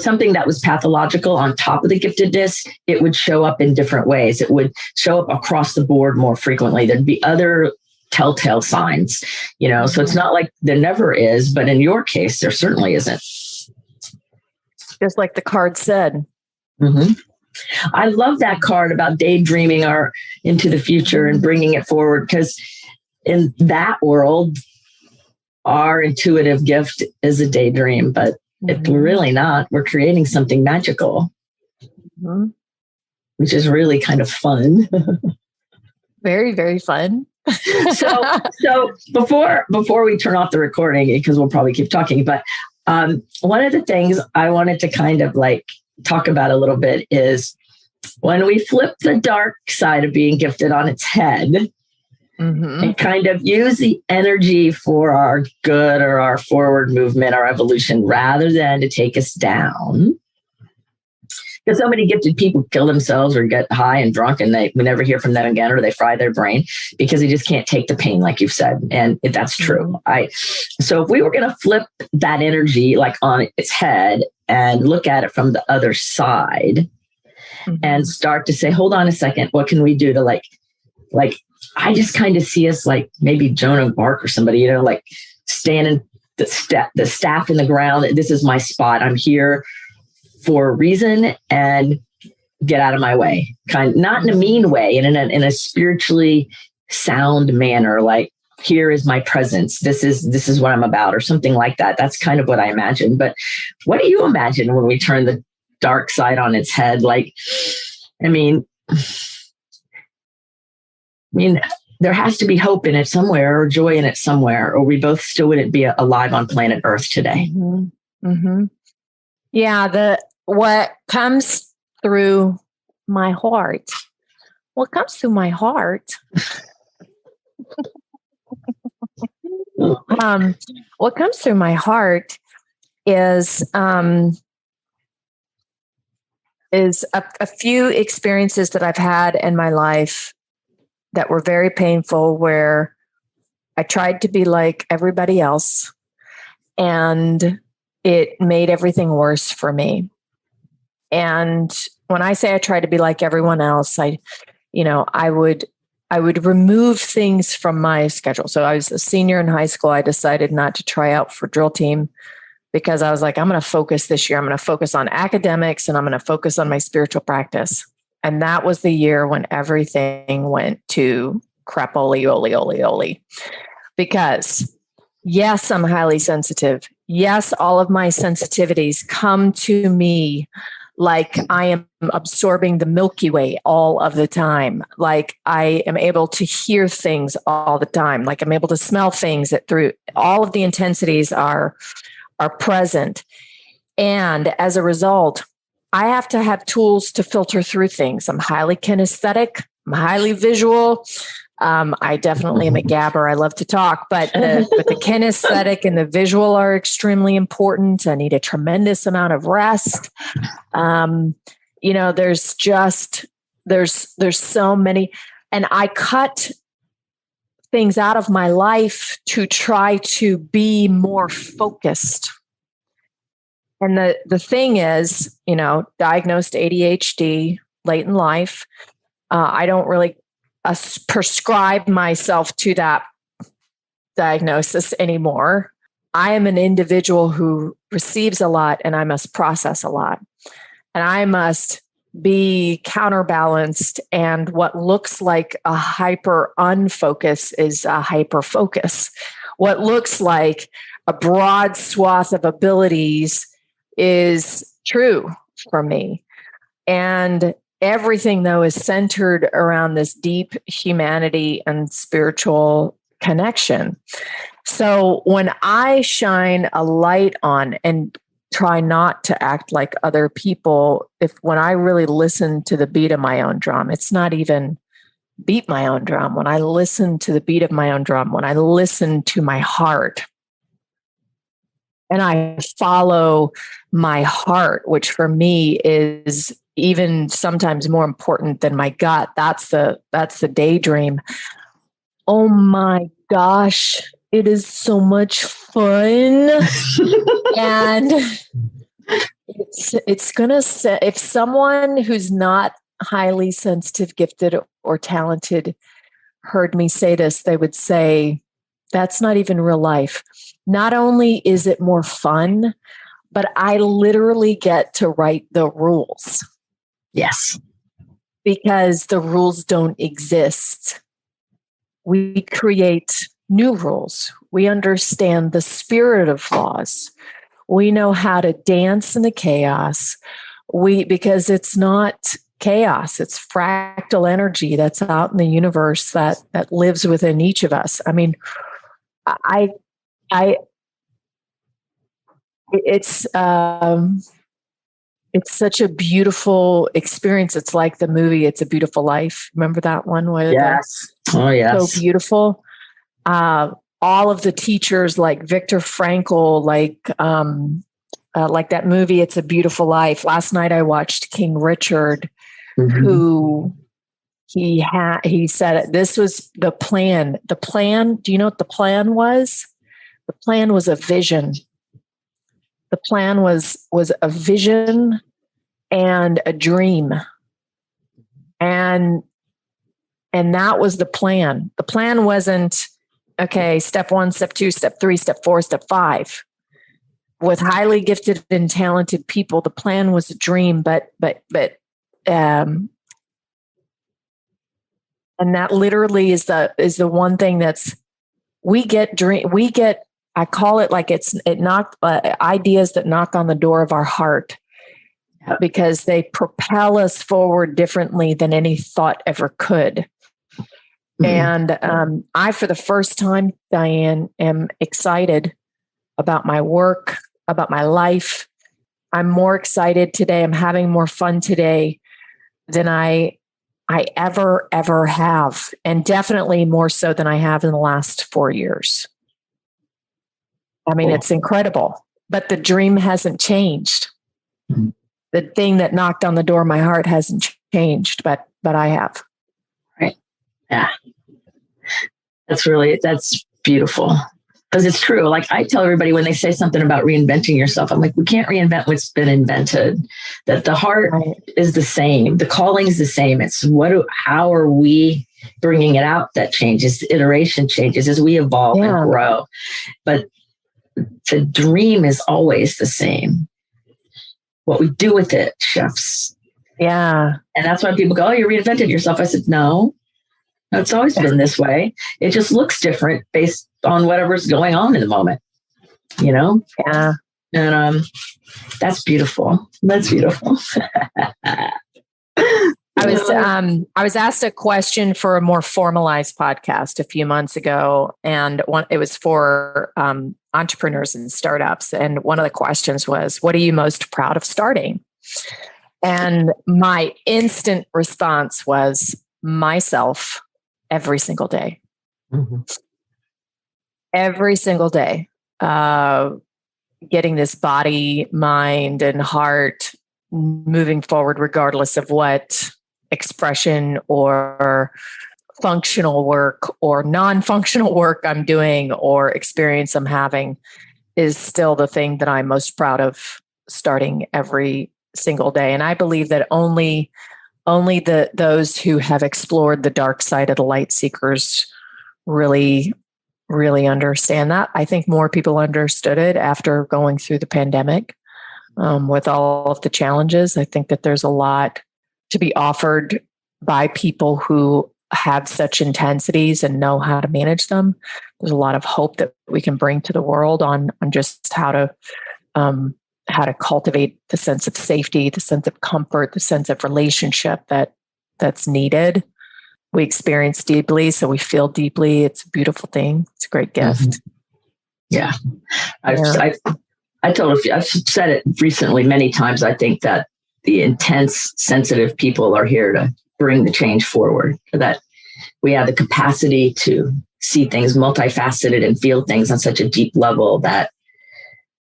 something that was pathological on top of the giftedness, it would show up in different ways. It would show up across the board more frequently. There'd be other telltale signs, so it's not like there never is, but in your case, there certainly isn't. Just like the card said. Mm-hmm. I love that card about daydreaming into the future and bringing it forward, because in that world, our intuitive gift is a daydream, but it's really not. We're creating something magical, which is really kind of fun. Very, very fun. So before we turn off the recording, because we'll probably keep talking, but one of the things I wanted to kind of talk about a little bit is when we flip the dark side of being gifted on its head and kind of use the energy for our good or our forward movement, our evolution, rather than to take us down. Because so many gifted people kill themselves or get high and drunk, and we never hear from them again, or they fry their brain because they just can't take the pain, like you've said. And that's true. So if we were going to flip that energy on its head and look at it from the other side and start to say, hold on a second, what can we do to Like, I just kind of see us like maybe Joan of Arc or somebody, like standing the staff in the ground. This is my spot. I'm here for a reason, and get out of my way. Not in a mean way, and in a spiritually sound manner. Like, here is my presence. This is what I'm about, or something like that. That's kind of what I imagine. But what do you imagine when we turn the dark side on its head? Like, I mean, there has to be hope in it somewhere, or joy in it somewhere, or we both still wouldn't be alive on planet Earth today. Mm-hmm. Mm-hmm. Yeah. What comes through my heart? What comes through my heart? What comes through my heart is a few experiences that I've had in my life that were very painful, where I tried to be like everybody else, and it made everything worse for me. And when I say I tried to be like everyone else, I would remove things from my schedule. So I was a senior in high school. I decided not to try out for drill team because I was like, I'm going to focus this year. I'm going to focus on academics, and I'm going to focus on my spiritual practice. And that was the year when everything went to crap-oli. Because yes, I'm highly sensitive. Yes, all of my sensitivities come to me like I am absorbing the Milky Way all of the time. Like I am able to hear things all the time. Like I'm able to smell things that through all of the intensities are present. And as a result, I have to have tools to filter through things. I'm highly kinesthetic. I'm highly visual. I definitely am a gabber. I love to talk, but the kinesthetic and the visual are extremely important. I need a tremendous amount of rest. There's so many, and I cut things out of my life to try to be more focused. And the thing is, diagnosed ADHD late in life. I don't really prescribe myself to that diagnosis anymore. I am an individual who receives a lot, and I must process a lot. And I must be counterbalanced. And what looks like a hyper unfocus is a hyper focus. What looks like a broad swath of abilities is true for me. And everything, though, is centered around this deep humanity and spiritual connection. So when I shine a light on and try not to act like other people, when I really listen to the beat of my own drum, it's not even beat my own drum. When I listen to the beat of my own drum, when I listen to my heart, and I follow my heart, which for me is even sometimes more important than my gut. That's the daydream. Oh my gosh, it is so much fun. And it's gonna say, if someone who's not highly sensitive, gifted, or talented heard me say this, they would say, that's not even real life. Not only is it more fun, but I literally get to write the rules. Yes. Because the rules don't exist. We create new rules. We understand the spirit of laws. We know how to dance in the chaos. Because it's not chaos, it's fractal energy that's out in the universe that lives within each of us. I mean, it's such a beautiful experience. It's like the movie It's a Beautiful Life. Remember that one? Yes. Oh, yes. So beautiful. All of the teachers, like Viktor Frankl, like that movie It's a Beautiful Life. Last night I watched King Richard, who he said this was the plan. The plan, do you know what the plan was? The plan was a vision. The plan was a vision and a dream. And And that was the plan. The plan wasn't, okay, step 1, step 2, step 3, step 4, step 5. With highly gifted and talented people, the plan was a dream, but and that literally is the one thing that's we get, I call it like it knocked ideas that knock on the door of our heart, because they propel us forward differently than any thought ever could. Mm-hmm. And I, for the first time, Dianne, am excited about my work, about my life. I'm more excited today. I'm having more fun today than I ever have. And definitely more so than I have in the last 4 years. I mean, It's incredible, but the dream hasn't changed. Mm-hmm. The thing that knocked on the door of my heart hasn't changed, but I have. Right. Yeah. That's beautiful. Because it's true. Like I tell everybody when they say something about reinventing yourself, I'm like, we can't reinvent what's been invented. That the heart is the same. The calling is the same. It's how are we bringing it out that changes? Iteration changes as we evolve and grow. But the dream is always the same. What we do with it shifts. Yeah. And that's why people go, oh, you reinvented yourself. I said, no, it's always been this way. It just looks different based on whatever's going on in the moment, Yeah. And that's beautiful. That's beautiful. I was asked a question for a more formalized podcast a few months ago, and it was for entrepreneurs and startups. And one of the questions was, what are you most proud of starting? And my instant response was myself every single day. Mm-hmm. Every single day. Getting this body, mind, and heart moving forward, regardless of what expression or functional work or non-functional work I'm doing or experience I'm having, is still the thing that I'm most proud of starting every single day. And I believe that only those who have explored the dark side of the light seekers really understand that. I think more people understood it after going through the pandemic. With all of the challenges, I think that there's a lot to be offered by people who have such intensities and know how to manage them. There's a lot of hope that we can bring to the world on just how to cultivate the sense of safety, the sense of comfort, the sense of relationship that's needed. We experience deeply, so we feel deeply. It's a beautiful thing. It's a great gift. Mm-hmm. Yeah. I've said it recently many times. I think that the intense, sensitive people are here to bring the change forward, that we have the capacity to see things multifaceted and feel things on such a deep level that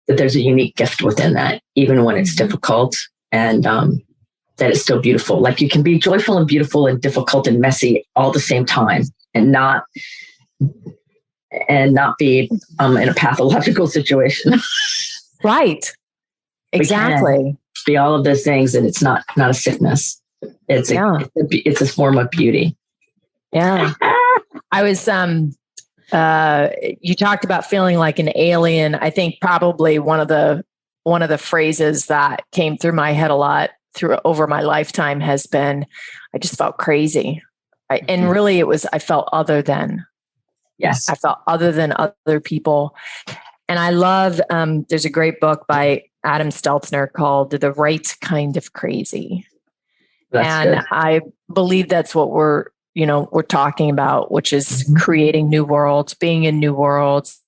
there's a unique gift within that, even when it's difficult, and that it's still beautiful. Like you can be joyful and beautiful and difficult and messy all at the same time, and not be in a pathological situation. Right. Exactly. Be all of those things, and it's not a sickness. It's a form of beauty. Yeah. I was you talked about feeling like an alien. I think probably one of the phrases that came through my head a lot over my lifetime has been, I just felt crazy. And really I felt other than. Yes. I felt other than other people. And I love, there's a great book by Adam Stelzner called The Right Kind of Crazy. That's good. I believe that's what we're talking about, which is creating new worlds, being in new worlds.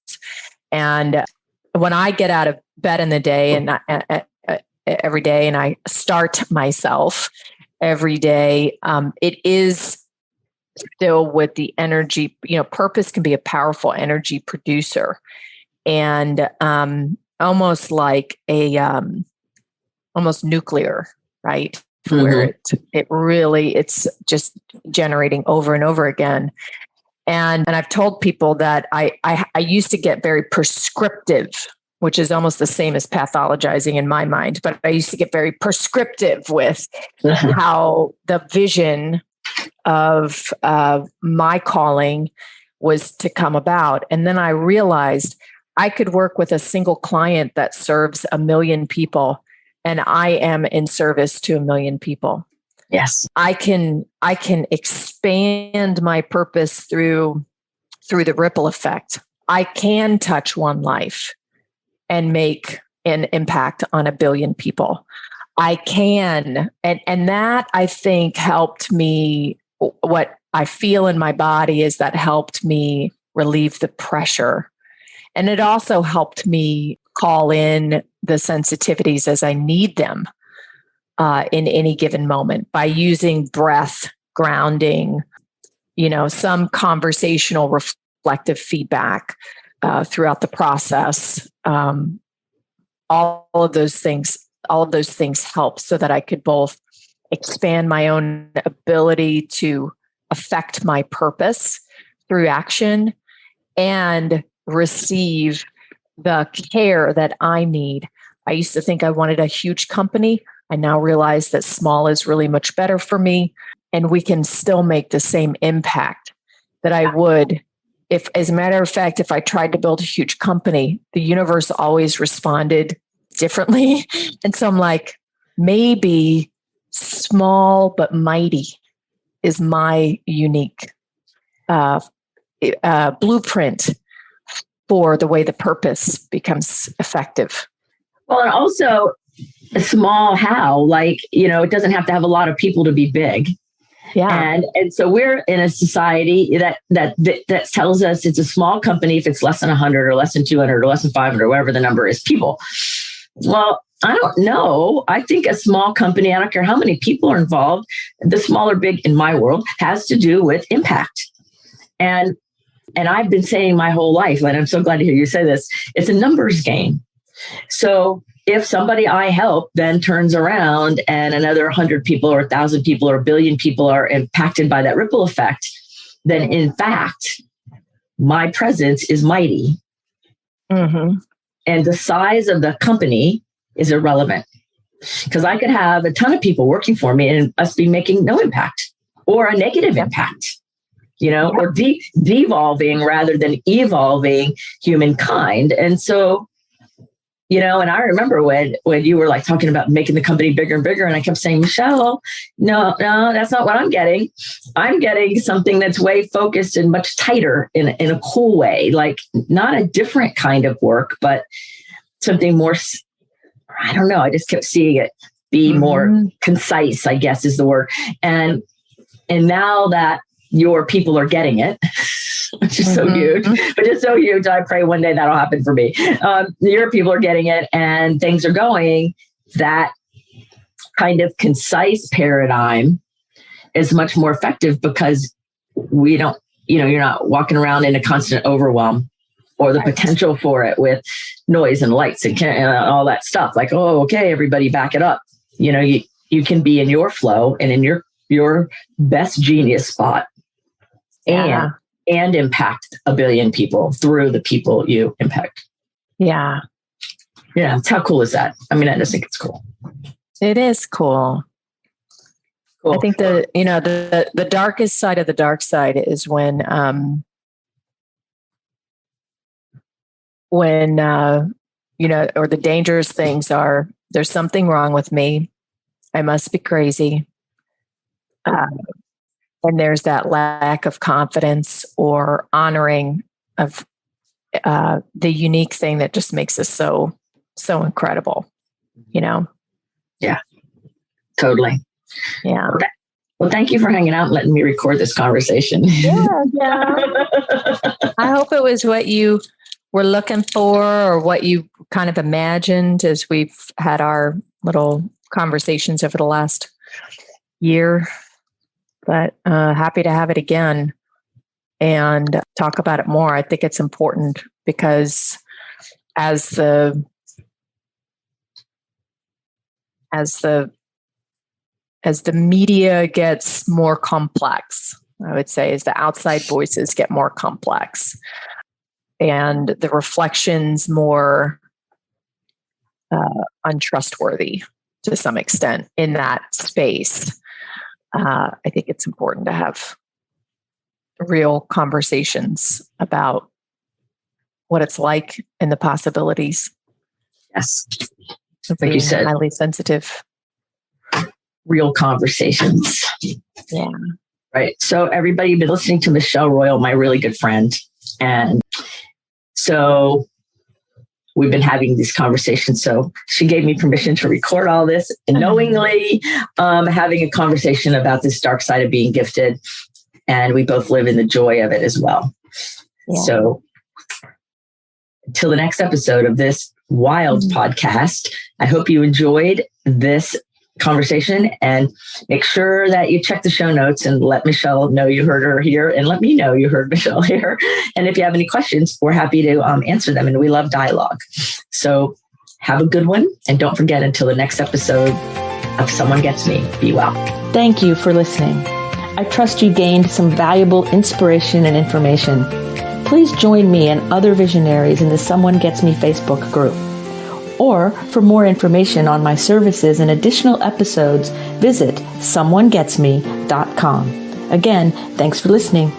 And when I get out of bed in the day and every day, and I start myself every day, it is still with the energy. Purpose can be a powerful energy producer, and almost like almost nuclear, right? Mm-hmm. Where it's just generating over and over again. And I've told people that I used to get very prescriptive, which is almost the same as pathologizing in my mind. But I used to get very prescriptive with how the vision of my calling was to come about. And then I realized I could work with a single client that serves 1 million people, and I am in service to 1 million people. Yes. I can expand my purpose through the ripple effect. I can touch one life and make an impact on 1 billion people. I can. And that, I think, helped me. What I feel in my body is that helped me relieve the pressure. And it also helped me call in the sensitivities as I need them in any given moment by using breath, grounding, some conversational reflective feedback throughout the process. All of those things help so that I could both expand my own ability to affect my purpose through action and receive the care that I need. I used to think I wanted a huge company. I now realize that small is really much better for me, and we can still make the same impact that I would if, as a matter of fact, if I tried to build a huge company. The universe always responded differently. And so I'm like, maybe small but mighty is my unique blueprint for the way the purpose becomes effective. Well, and also a small how, like, it doesn't have to have a lot of people to be big. Yeah. And so we're in a society that tells us it's a small company if it's less than 100 or less than 200 or less than 500 or whatever the number is, people. Well, I don't know. I think a small company, I don't care how many people are involved, the small or big in my world, has to do with impact. And I've been saying my whole life, and I'm so glad to hear you say this, it's a numbers game. So if somebody I help then turns around and another 100 people or 1,000 people or 1 billion people are impacted by that ripple effect, then in fact, my presence is mighty. Mm-hmm. And the size of the company is irrelevant, because I could have a ton of people working for me and us be making no impact or a negative impact, or devolving rather than evolving humankind. And so, and I remember when you were like talking about making the company bigger and bigger, and I kept saying, Michelle, no, that's not what I'm getting. I'm getting something that's way focused and much tighter in a cool way, like not a different kind of work, but something more, I don't know. I just kept seeing it be more concise, I guess is the word. And now that your people are getting it, which is so huge, but it's so huge. I pray one day that'll happen for me. Your people are getting it and things are going. That kind of concise paradigm is much more effective because we don't, you're not walking around in a constant overwhelm or the potential for it with noise and lights and all that stuff. Like, oh, okay, everybody back it up. You can be in your flow and in your best genius spot. Yeah. And impact 1 billion people through the people you impact. Yeah. Yeah. How cool is that? I mean, I just think it's cool. It is cool. I think the darkest side of the dark side is when or the dangerous things are, there's something wrong with me. I must be crazy. And there's that lack of confidence or honoring of the unique thing that just makes us so incredible, Yeah, totally. Yeah. Well, thank you for hanging out and letting me record this conversation. Yeah. I hope it was what you were looking for or what you kind of imagined as we've had our little conversations over the last year. But happy to have it again and talk about it more. I think it's important because as the media gets more complex, I would say, as the outside voices get more complex and the reflections more untrustworthy to some extent in that space, I think it's important to have real conversations about what it's like and the possibilities. Yes. Of like being you said, highly sensitive. Real conversations. Yeah. Right. So everybody, you've been listening to Michelle Royal, my really good friend. And so we've been having these conversations. So she gave me permission to record all this and knowingly having a conversation about this dark side of being gifted. And we both live in the joy of it as well. Yeah. So until the next episode of this wild podcast, I hope you enjoyed this conversation, and make sure that you check the show notes and let Michelle know you heard her here, and let me know you heard Michelle here. And if you have any questions, we're happy to answer them, and we love dialogue. So have a good one, and don't forget, until the next episode of Someone Gets Me, be well. Thank you for listening. I trust you gained some valuable inspiration and information. Please join me and other visionaries in the Someone Gets Me Facebook group. Or for more information on my services and additional episodes, visit someonegetsme.com. Again, thanks for listening.